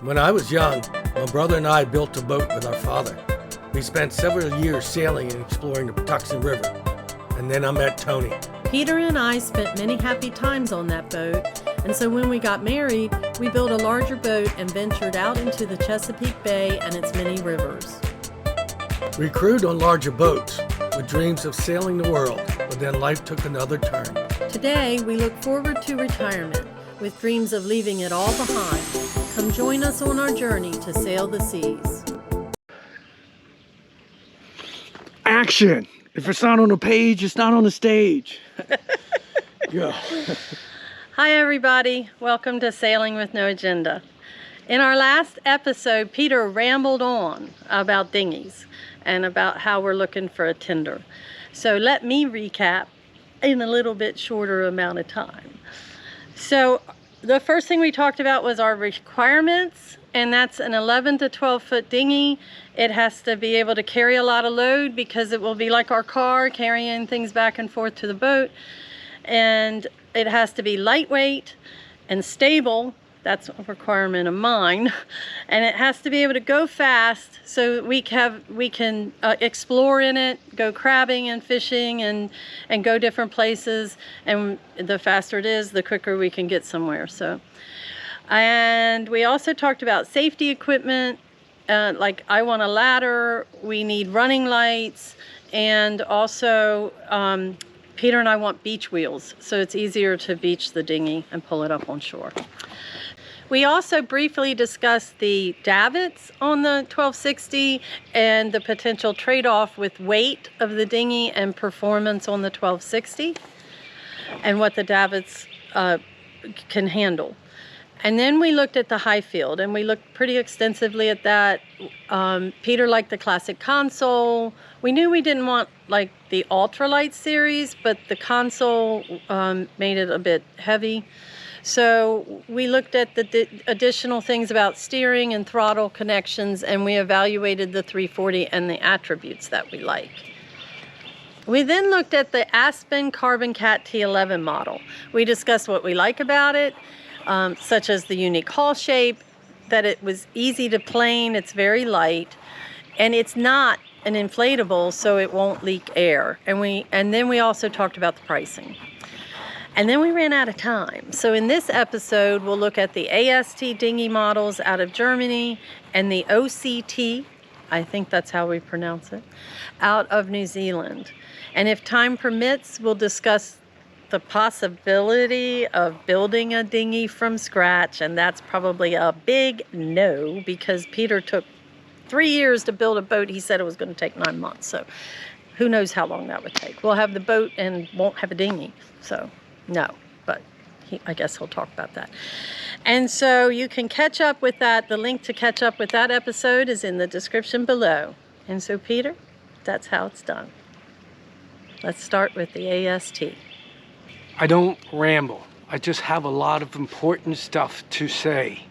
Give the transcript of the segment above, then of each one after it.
When I was young, my brother and I built a boat with our father. We spent several years sailing and exploring the Patuxent River. And then I met Tony. Peter and I spent many happy times on that boat, and so when we got married, we built a larger boat and ventured out into the Chesapeake Bay and its many rivers. We crewed on larger boats with dreams of sailing the world, but then life took another turn. Today, we look forward to retirement with dreams of leaving it all behind. Come join us on our journey to sail the seas. Action! If it's not on the page, it's not on the stage. Yeah. Hi everybody, welcome to Sailing with No Agenda. In our last episode, Peter rambled on about dinghies and about how we're looking for a tender. So let me recap in a little bit shorter amount of time. So the first thing we talked about was our requirements, and that's an 11 to 12 foot dinghy. It has to be able to carry a lot of load because it will be like our car, carrying things back and forth to the boat. And it has to be lightweight and stable. That's a requirement of mine. And it has to be able to go fast so we can explore in it, go crabbing and fishing and go different places. And the faster it is, the quicker we can get somewhere. And we also talked about safety equipment. Like I want a ladder, we need running lights, and also Peter and I want beach wheels, so it's easier to beach the dinghy and pull it up on shore. We also briefly discussed the davits on the 1260 and the potential trade-off with weight of the dinghy and performance on the 1260 and what the davits can handle. And then we looked at the Highfield, and we looked pretty extensively at that. Peter liked the classic console. We knew we didn't want like the Ultralight series, but the console made it a bit heavy. So we looked at the additional things about steering and throttle connections, and we evaluated the 340 and the attributes that we like. We then looked at the Aspen Carbon Cat T11 model. We discussed what we like about it, such as the unique hull shape, that it was easy to plane, it's very light, and it's not an inflatable, so it won't leak air. And then we also talked about the pricing. And then we ran out of time. So in this episode, we'll look at the AST dinghy models out of Germany and the OCT, I think that's how we pronounce it, out of New Zealand. And if time permits, we'll discuss the possibility of building a dinghy from scratch, and that's probably a big no because Peter took 3 years to build a boat. He said it was going to take 9 months, so who knows how long that would take. We'll have the boat and won't have a dinghy, so no, but I guess he'll talk about that. And so you can catch up with that. The link to catch up with that episode is in the description below. And so Peter, that's how it's done. Let's start with the AST. I don't ramble. I just have a lot of important stuff to say.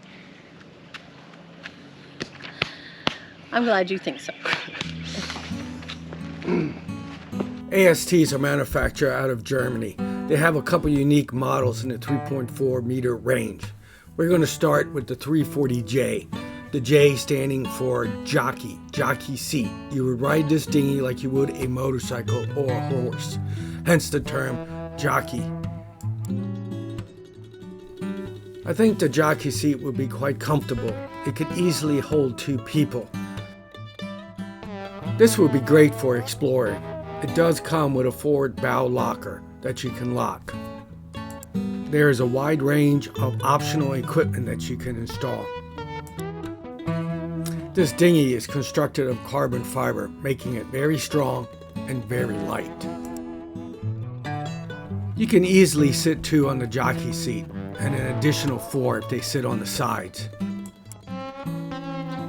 I'm glad you think so. ASTs are manufactured out of Germany. They have a couple unique models in the 3.4 meter range. We're going to start with the 340J. The J standing for jockey seat. You would ride this dinghy like you would a motorcycle or a horse, hence the term jockey. I think the jockey seat would be quite comfortable. It could easily hold 2 people. This would be great for exploring. It does come with a forward bow locker that you can lock. There is a wide range of optional equipment that you can install. This dinghy is constructed of carbon fiber, making it very strong and very light. You can easily sit 2 on the jockey seat and an additional 4 if they sit on the sides.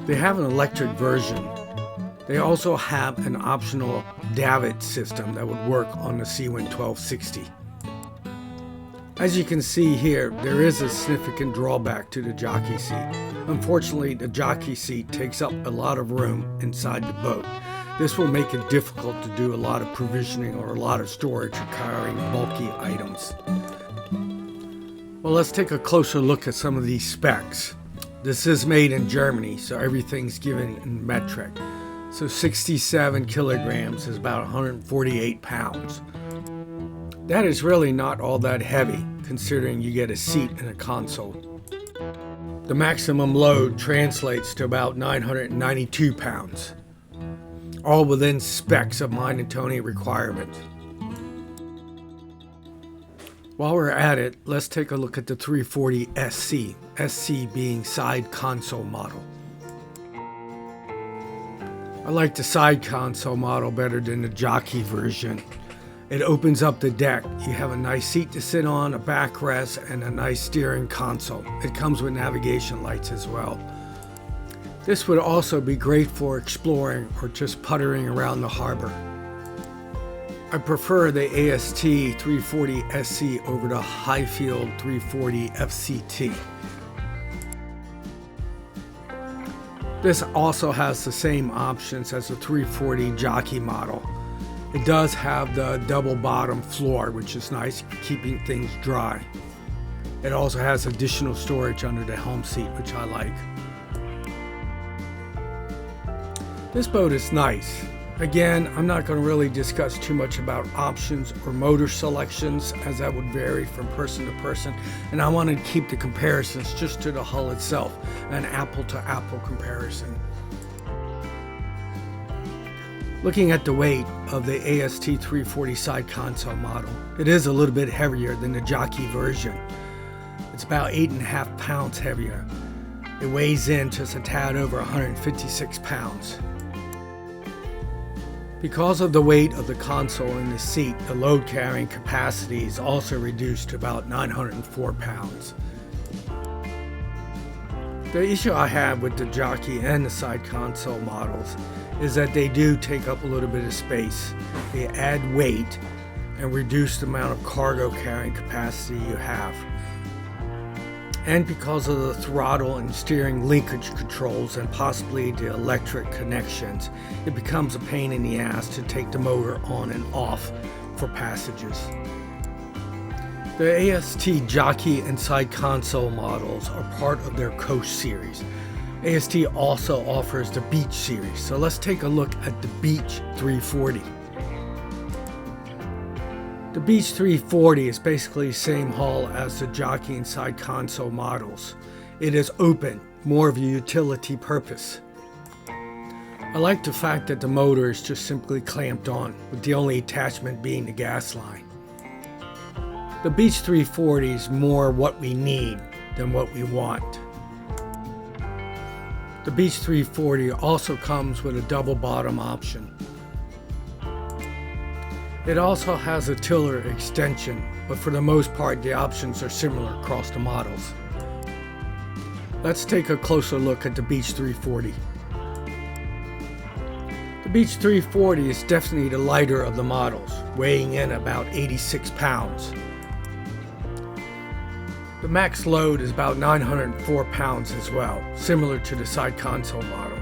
They have an electric version. They also have an optional davit system that would work on the Seawind 1260. As you can see here, there is a significant drawback to the jockey seat. Unfortunately, the jockey seat takes up a lot of room inside the boat. This will make it difficult to do a lot of provisioning or a lot of storage or carrying bulky items. Well, let's take a closer look at some of these specs. This is made in Germany, so everything's given in metric. So 67 kilograms is about 148 pounds. That is really not all that heavy, considering you get a seat and a console. The maximum load translates to about 992 pounds, all within specs of mine and Tony requirements. While we're at it, let's take a look at the 340 SC, SC being side console model. I like the side console model better than the jockey version. It opens up the deck. You have a nice seat to sit on, a backrest, and a nice steering console. It comes with navigation lights as well. This would also be great for exploring or just puttering around the harbor. I prefer the AST 340 SC over the Highfield 340 FCT. This also has the same options as the 340 jockey model. It does have the double bottom floor, which is nice, keeping things dry. It also has additional storage under the helm seat, which I like. This boat is nice. Again, I'm not going to really discuss too much about options or motor selections, as that would vary from person to person, and I wanted to keep the comparisons just to the hull itself, an apple-to-apple comparison. Looking at the weight of the AST 340 side console model, it is a little bit heavier than the jockey version. It's about 8.5 pounds heavier. It weighs in just a tad over 156 pounds. Because of the weight of the console and the seat, the load carrying capacity is also reduced to about 904 pounds. The issue I have with the jockey and the side console models is that they do take up a little bit of space. They add weight and reduce the amount of cargo carrying capacity you have. And because of the throttle and steering linkage controls and possibly the electric connections, it becomes a pain in the ass to take the motor on and off for passages. The AST jockey and side console models are part of their Coast series. AST also offers the Beach series, so let's take a look at the Beach 340. The Beach 340 is basically the same hull as the jockey and side console models. It is open, more of a utility purpose. I like the fact that the motor is just simply clamped on, with the only attachment being the gas line. The Beach 340 is more what we need than what we want. The Beach 340 also comes with a double bottom option. It also has a tiller extension, but for the most part the options are similar across the models. Let's take a closer look at the Beach 340. The Beach 340 is definitely the lighter of the models, weighing in about 86 pounds. The max load is about 904 pounds as well, similar to the side console model.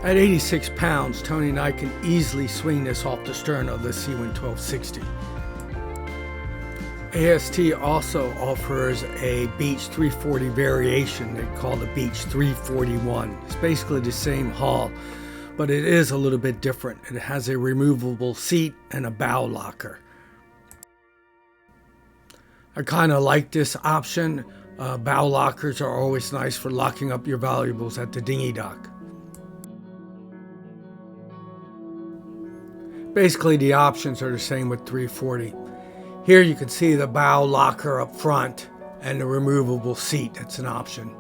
At 86 pounds, Tony and I can easily swing this off the stern of the Seawind 1260. AST also offers a Beach 340 variation they call the Beach 341. It's basically the same hull, but it is a little bit different. It has a removable seat and a bow locker. I kind of like this option. Bow lockers are always nice for locking up your valuables at the dinghy dock. Basically, the options are the same with 340. Here you can see the bow locker up front and the removable seat. That's an option.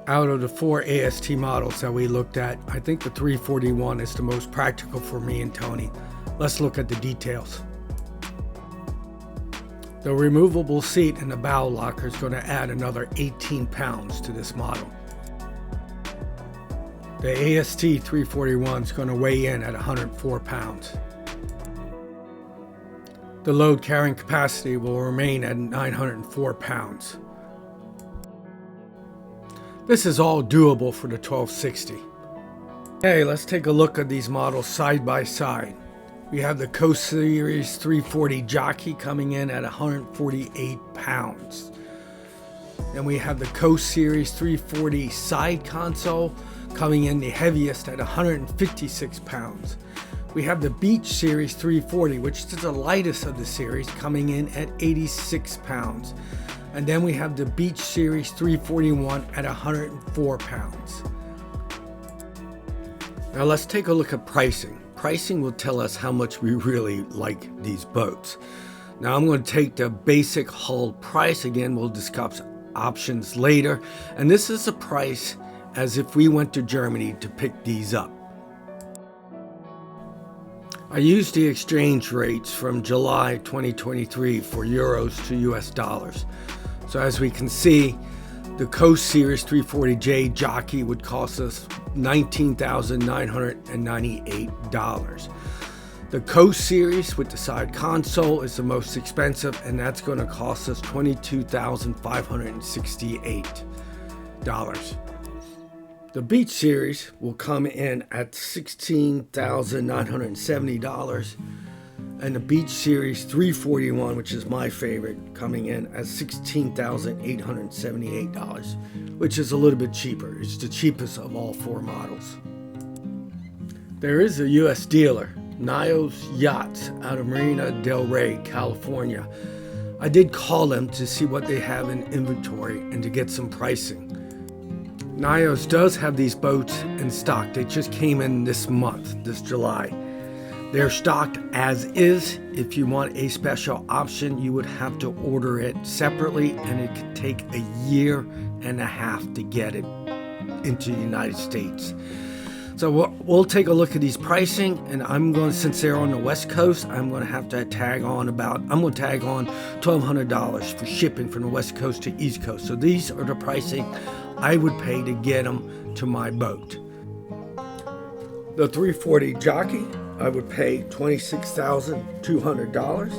Out of the 4 AST models that we looked at, I think the 341 is the most practical for me and Tony. Let's look at the details. The removable seat and the bow locker is going to add another 18 pounds to this model. The AST 341 is going to weigh in at 104 pounds. The load carrying capacity will remain at 904 pounds. This is all doable for the 1260. Okay, let's take a look at these models side by side. We have the Coast Series 340 Jockey coming in at 148 pounds. Then we have the Coast Series 340 side console coming in the heaviest at 156 pounds. We have the Beach Series 340, which is the lightest of the series, coming in at 86 pounds. And then we have the Beach Series 341 at 104 pounds. Now let's take a look at pricing. Pricing will tell us how much we really like these boats. Now I'm going to take the basic hull price. Again, we'll discuss options later. And this is the price as if we went to Germany to pick these up. I used the exchange rates from July 2023 for euros to US dollars. So as we can see, the Coast Series 340J jockey would cost us $19,998. The Coast Series with the side console is the most expensive, and that's going to cost us $22,568. The Beach Series will come in at $16,970, and the Beach Series 341, which is my favorite, coming in at $16,878, which is a little bit cheaper. It's the cheapest of all four models. There is a U.S. dealer, NAOS Yachts, out of Marina del Rey, California. I did call them to see what they have in inventory and to get some pricing. NAOS does have these boats in stock. They just came in this month, this July. They're stocked as is. If you want a special option, you would have to order it separately, and it could take a year and a half to get it into the United States. So we'll take a look at these pricing, and I'm going to, since they're on the West Coast, I'm going to have to tag on $1,200 for shipping from the West Coast to East Coast. So these are the pricing I would pay to get them to my boat. The 340 jockey, I would pay $26,200.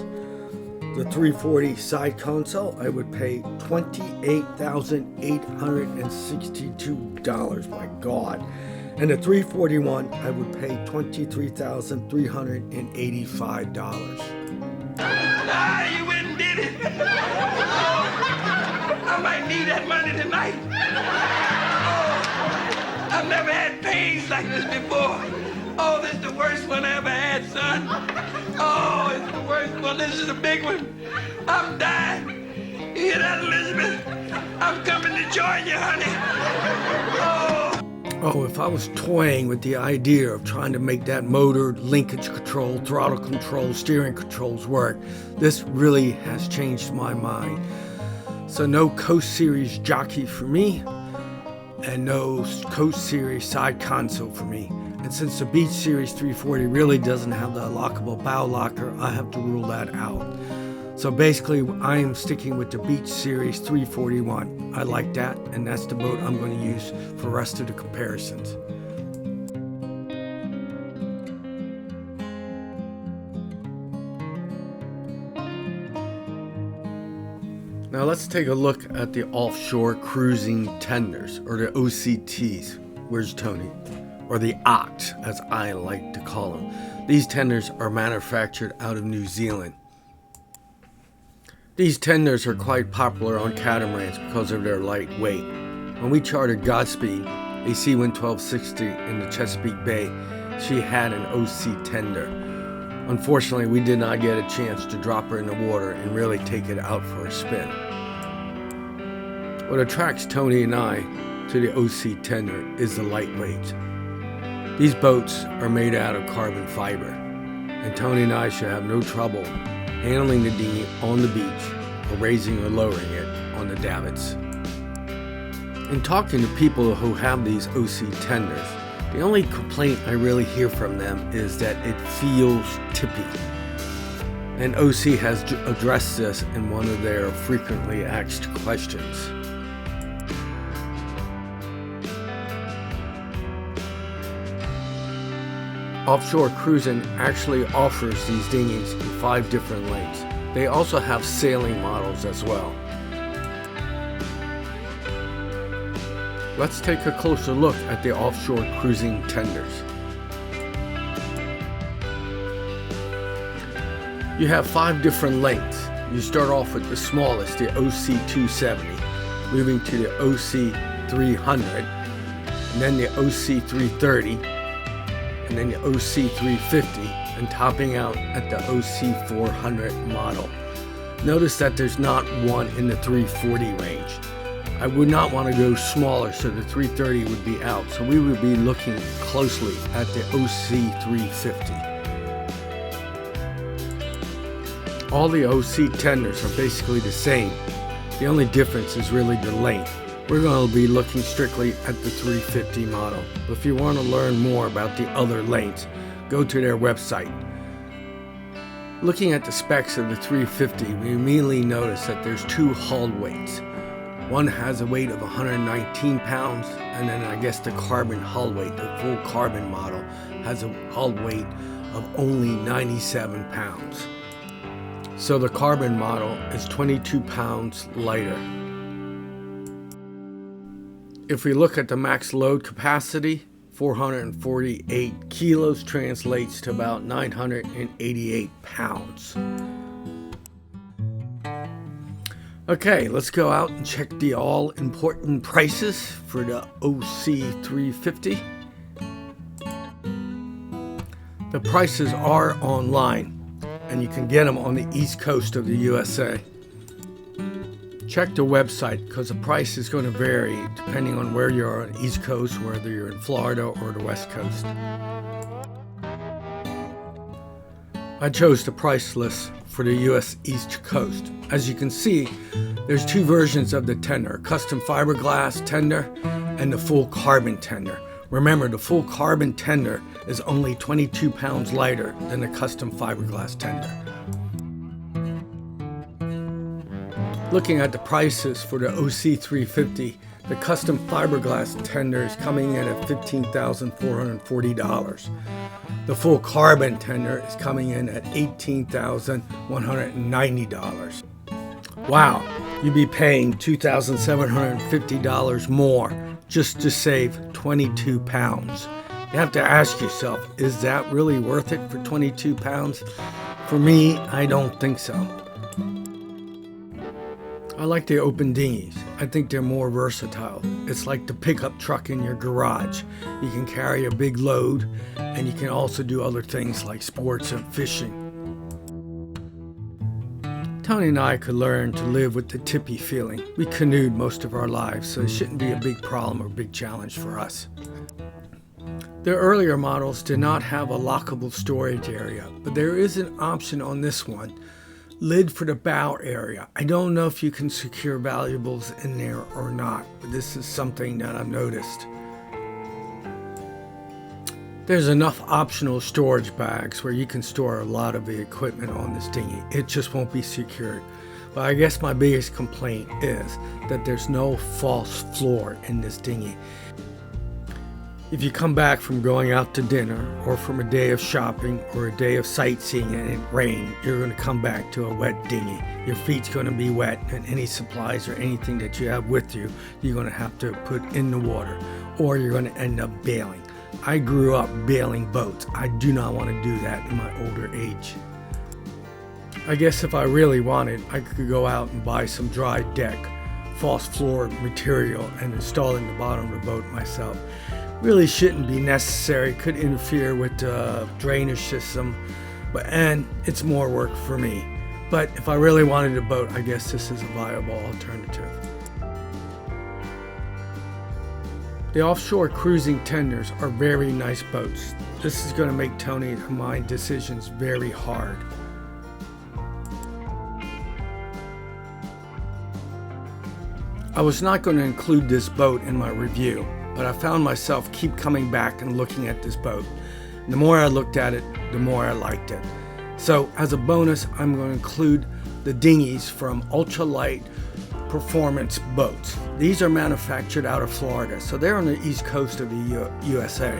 The 340 side console, I would pay $28,862. My God. And the 341, I would pay $23,385. You went and did it. I might need that money tonight. I've never had pains like this before. Oh, this is the worst one I ever had, son. Oh, it's the worst one. This is a big one. I'm dying. You hear that, Elizabeth? I'm coming to join you, honey. Oh, if I was toying with the idea of trying to make that motor, linkage control, throttle control, steering controls work, this really has changed my mind. So no Coast Series jockey for me, and no Coast Series side console for me. And since the Beach Series 340 really doesn't have the lockable bow locker, I have to rule that out. So basically, I am sticking with the Beach Series 341. I like that, and that's the boat I'm going to use for the rest of the comparisons. Now let's take a look at the offshore cruising tenders, or the OCTs. Where's Tony? Or the OCTs, as I like to call them. These tenders are manufactured out of New Zealand. These tenders are quite popular on catamarans because of their light weight. When we chartered Godspeed, a Seawind 1260 in the Chesapeake Bay, she had an OC tender. Unfortunately, we did not get a chance to drop her in the water and really take it out for a spin. What attracts Tony and I to the OC tender is the lightweight. These boats are made out of carbon fiber, and Tony and I should have no trouble handling the dinghy on the beach or raising or lowering it on the davits. In talking to people who have these OC tenders, the only complaint I really hear from them is that it feels tippy. And OC has addressed this in one of their frequently asked questions. Offshore Cruising actually offers these dinghies in 5 different lengths. They also have sailing models as well. Let's take a closer look at the offshore cruising tenders. You have 5 different lengths. You start off with the smallest, the OC270. moving to the OC300, and then the OC330, and then the OC350, and topping out at the OC400 model. Notice that there's not one in the 340 range. I would not want to go smaller, so the 330 would be out. So we would be looking closely at the OC350. All the OC tenders are basically the same. The only difference is really the length. We're going to be looking strictly at the 350 model. But if you want to learn more about the other lengths, go to their website. Looking at the specs of the 350, we immediately notice that there's two hull weights. One has a weight of 119 pounds, and then I guess the carbon hull weight, the full carbon model, has a hull weight of only 97 pounds. So the carbon model is 22 pounds lighter. If we look at the max load capacity, 448 kilos translates to about 988 pounds. Okay, let's go out and check the all-important prices for the OC350. The prices are online, and you can get them on the east coast of the USA. Check the website, because the price is going to vary depending on where you are on the east coast, whether you're in Florida or the west coast. I chose the price list for the US East Coast. As you can see, there's two versions of the tender, custom fiberglass tender and the full carbon tender. Remember, the full carbon tender is only 22 pounds lighter than the custom fiberglass tender. Looking at the prices for the OC350, the custom fiberglass tender is coming in at $15,440. The full carbon tender is coming in at $18,190. Wow, you'd be paying $2,750 more just to save 22 pounds. You have to ask yourself, is that really worth it for 22 pounds? For me, I don't think so. I like the open dinghies. I think they're more versatile. It's like the pickup truck in your garage. You can carry a big load, and you can also do other things like sports and fishing. Tony and I could learn to live with the tippy feeling. We canoed most of our lives, so it shouldn't be a big problem or big challenge for us. The earlier models did not have a lockable storage area, but there is an option on this one. Lid for the bow area. I don't know if you can secure valuables in there or not, but this is something that I've noticed. There's enough optional storage bags where you can store a lot of the equipment on this dinghy. It just won't be secured. But I guess my biggest complaint is that there's no false floor in this dinghy. If you come back from going out to dinner or from a day of shopping or a day of sightseeing and it rained, you're going to come back to a wet dinghy. Your feet's going to be wet, and any supplies or anything that you have with you, you're going to have to put in the water, or you're going to end up bailing. I grew up bailing boats. I do not want to do that in my older age. I guess if I really wanted, I could go out and buy some dry deck, false floor material, and install it in the bottom of the boat myself. Really shouldn't be necessary, could interfere with the drainage system, and it's more work for me. But if I really wanted a boat, I guess this is a viable alternative. The offshore cruising tenders are very nice boats. This is going to make Tony and my decisions very hard. I was not going to include this boat in my review, but I found myself keep coming back and looking at this boat. And the more I looked at it, the more I liked it. So as a bonus, I'm going to include the dinghies from Ultralight Performance Boats. These are manufactured out of Florida, so they're on the east coast of the USA.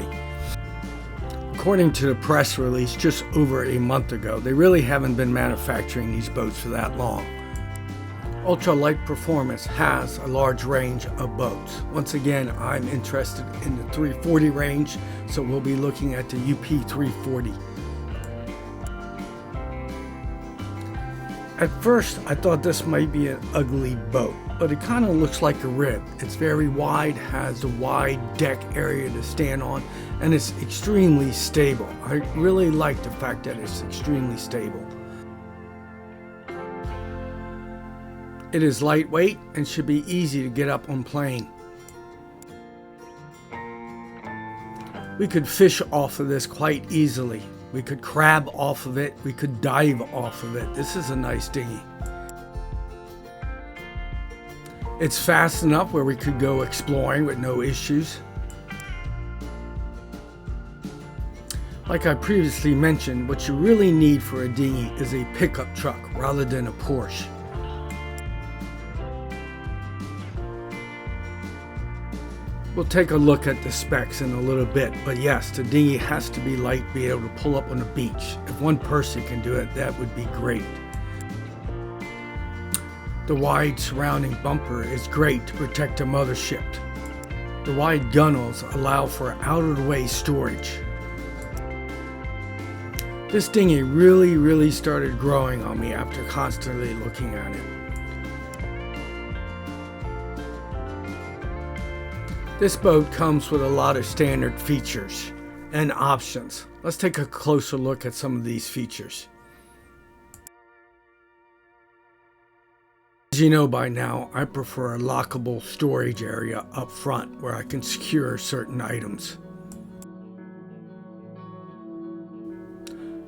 According to the press release just over a month ago, they really haven't been manufacturing these boats for that long. Ultralight Performance has a large range of boats. Once again, I'm interested in the 340 range, so we'll be looking at the UP 340. At first, I thought this might be an ugly boat, but it kind of looks like a rib. It's very wide, has a wide deck area to stand on, and it's extremely stable. I really like the fact that it's extremely stable. It is lightweight and should be easy to get up on plane. We could fish off of this quite easily. We could crab off of it. We could dive off of it. This is a nice dinghy. It's fast enough where we could go exploring with no issues. Like I previously mentioned, what you really need for a dinghy is a pickup truck rather than a Porsche. We'll take a look at the specs in a little bit, but yes, the dinghy has to be light, be able to pull up on the beach. If one person can do it, that would be great. The wide surrounding bumper is great to protect the mothership. The wide gunnels allow for out-of-the-way storage. This dinghy really started growing on me after constantly looking at it. This boat comes with a lot of standard features and options. Let's take a closer look at some of these features. As you know by now, I prefer a lockable storage area up front where I can secure certain items.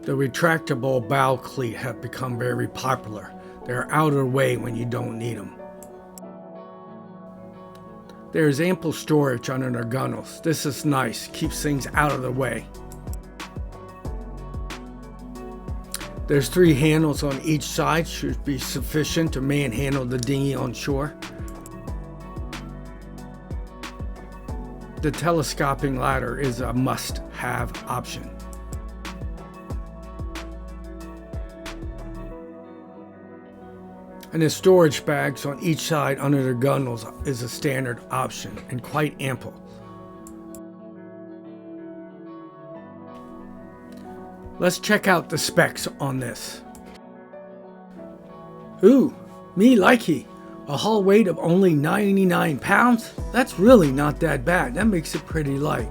The retractable bow cleat have become very popular. They're out of the way when you don't need them. There is ample storage under their gunnels. This is nice, keeps things out of the way. There's 3 handles on each side, should be sufficient to manhandle the dinghy on shore. The telescoping ladder is a must-have option. And the storage bags on each side under the gunnels is a standard option and quite ample. Let's check out the specs on this. Ooh, me likey. A hull weight of only 99 pounds? That's really not that bad. That makes it pretty light.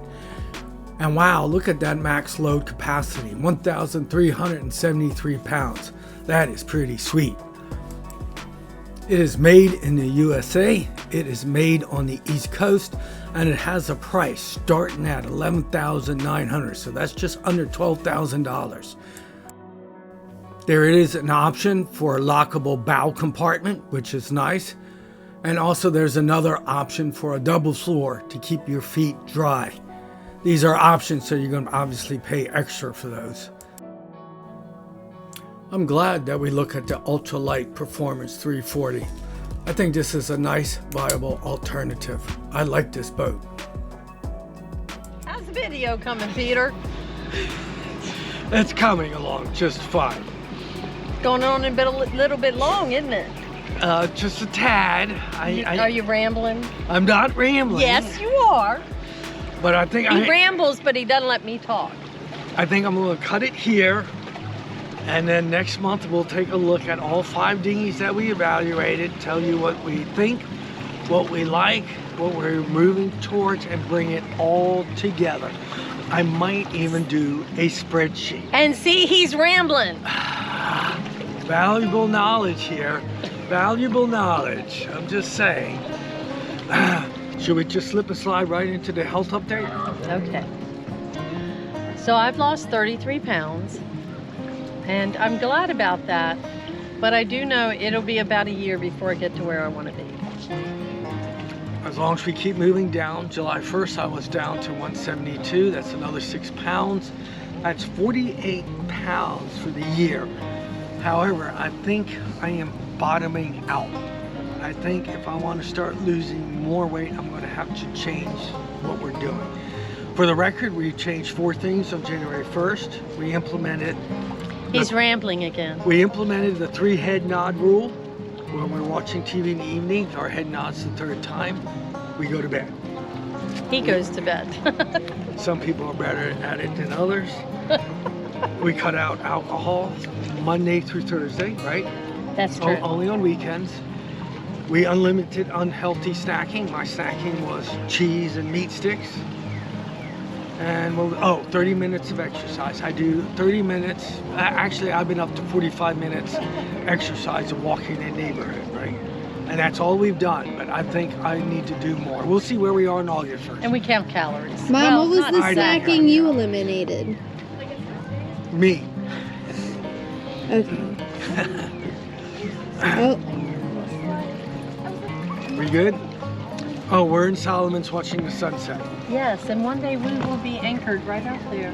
And wow, look at that max load capacity, 1,373 pounds. That is pretty sweet. It is made in the USA, it is made on the East Coast, and it has a price starting at $11,900, so that's just under $12,000. There is an option for a lockable bow compartment, which is nice, and also there's another option for a double floor to keep your feet dry. These are options, so you're going to obviously pay extra for those. I'm glad that we look at the Ultralight Performance 340. I think this is a nice, viable alternative. I like this boat. How's the video coming, Peter? It's coming along just fine. Going on a little bit long, isn't it? Just a tad. Are you rambling? I'm not rambling. Yes, you are. But I think He rambles, but he doesn't let me talk. I think I'm going to cut it here. And then next month we'll take a look at all 5 dinghies that we evaluated, tell you what we think, what we like, what we're moving towards, and bring it all together. I might even do a spreadsheet. And see, he's rambling. Valuable knowledge here. Valuable knowledge. I'm just saying. Should we just slip and slide right into the health update? Okay. So I've lost 33 pounds. And I'm glad about that, but I do know it'll be about a year before I get to where I want to be. As long as we keep moving down, July 1st I was down to 172, that's another 6 pounds. That's 48 pounds for the year. However, I think I am bottoming out. I think if I want to start losing more weight, I'm going to have to change what we're doing. For the record, we changed 4 things on January 1st. We implemented He's rambling again. We implemented the 3 head nod rule. When we're watching TV in the evening, our head nods the 3rd time, we go to bed. He goes to bed. Some people are better at it than others. We cut out alcohol Monday through Thursday, right? That's true. Only on weekends. We unlimited unhealthy snacking. My snacking was cheese and meat sticks. And 30 minutes of exercise. I do 30 minutes. Actually, I've been up to 45 minutes exercise of walking in the neighborhood, right? And that's all we've done, but I think I need to do more. We'll see where we are in August first. And we count calories. Mom, Well, what was not the I don't snacking count. you eliminated? Me. Okay. Oh, We good? Oh, we're in Solomon's watching the sunset. Yes, and one day we will be anchored right out there.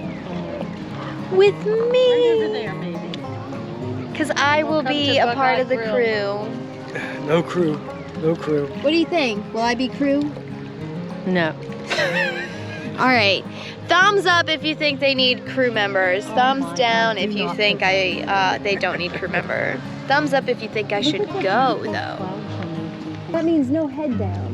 With Right over me, there, maybe. because I will Welcome be to a Bug part Eye of the Grill. crew. No crew. No crew. what do you think? Will I be crew? No. All right, thumbs up if you think they need crew members. Thumbs down if you think they don't need crew member. Thumbs up if you think I should go though. That means no head down.